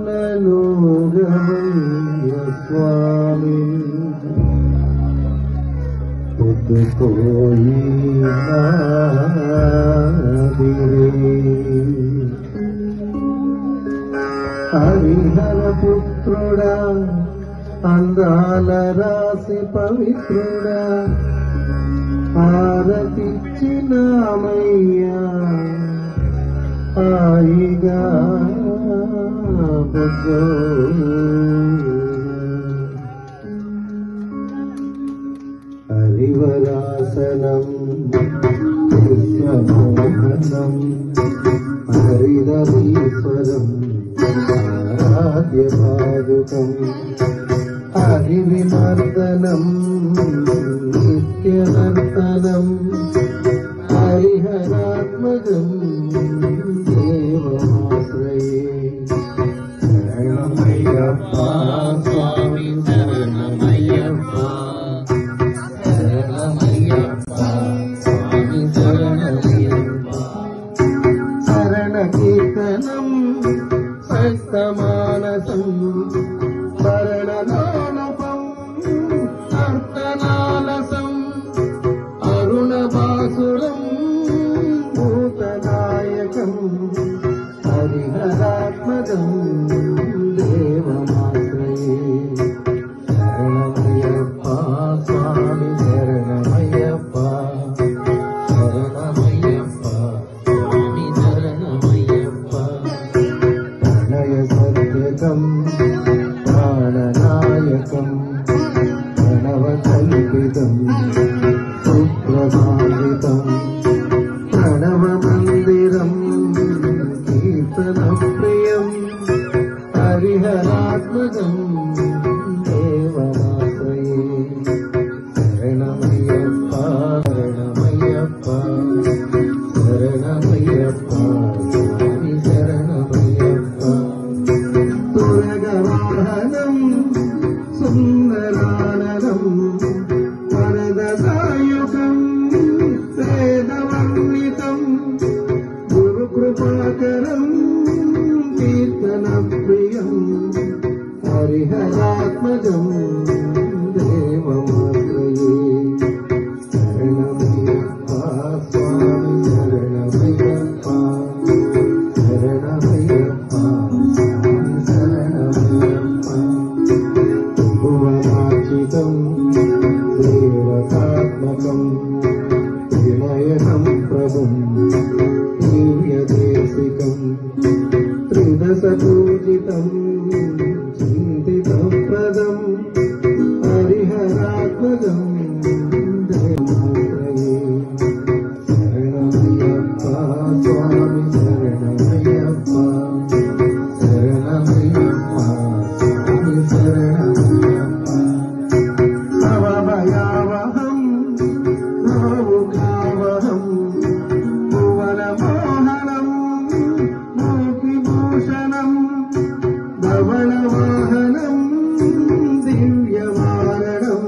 నలుగవయ్య స్వామి పొద్దుపోయి హరిహర పుత్రుడా అందాల రాసి పవిత్రుడా హారతిచ్చినామయ్యా హాయిగా బుద్ధో హరివరాసనం కృష్ణమోహనం హరిరవీశ్వరం ఆరాధ్య పాదుకం హరివిమర్దనం నిత్యనర్తనం హరిహరాత్మజం దేవమాశ్రయే శరణమయ్యప్ప స్వామి శరణమయ్యప్ప శరణమయ్యప్ప స్వామి శరణమయ్యప్ప శరణ కీర్తనం సక్తమానసం శరణలోలపం అర్తనాలసం అరుణవాసురం భూతనాయకం హరిహరాత్మజం దేవమాశ్రయే శరణమయ్యప్ప స్వామి శరణమయ్యప్ప శరణమయ్యప్ప స్వామి శరణమయ్యప్ప ప్రణయ సత్యకం ప్రాణనాయకం ప్రణవకల్పితం సుప్రభావితం ప్రణవమందిరం కీర్తనప్రియం హరిహరాత్మజం దేవమాశ్రయే శరణమయ్యప్ప శరణమయ్యప్ప శరణమయ్యప్ప స్వామి శరణమయ్యప్ప తురగవాహనం సుందరాననం వరదదాయుకం వేదవర్ణితం గురుకృపాకరం కీర్తనప్రియం హరిహరాత్మజం దేవమాశ్రయే శరణమయ్యప్ప స్వామి శరణమయ్యప్ప శరణమయ్యప్ప స్వామి శరణమయ్యప్ప భువనార్చితం దేవతాత్మకం వినయనం ప్రభుం దివ్యదేశికం త్రిదశపూజితం చింతితప్రదం హరిహరాత్మజం దేవమాశ్రయే శరణమయ్యప్ప స్వామి శరణమయ్యప్ప శరణమయ్యప్ప స్వామి శరణమయ్యప్ప భవభయావహం భావుకావహం భువనమోహనం మూర్తిభూషణం ధవళవాహనం దివ్యవారణం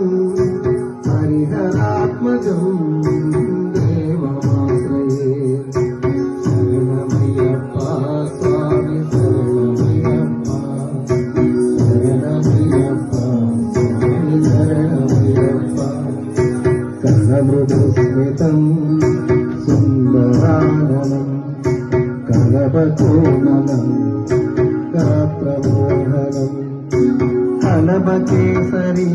హరిహరాత్మజం దేవమాశ్రయే శరణమయ్యప్ప స్వామి శరణమయ్యప్ప శరణమయ్యప్ప స్వామి శరణమయ్యప్ప కనమృదుస్మితం సుందరాననం కనపకోమలం గాత్రమోహనం కనపకేసరీ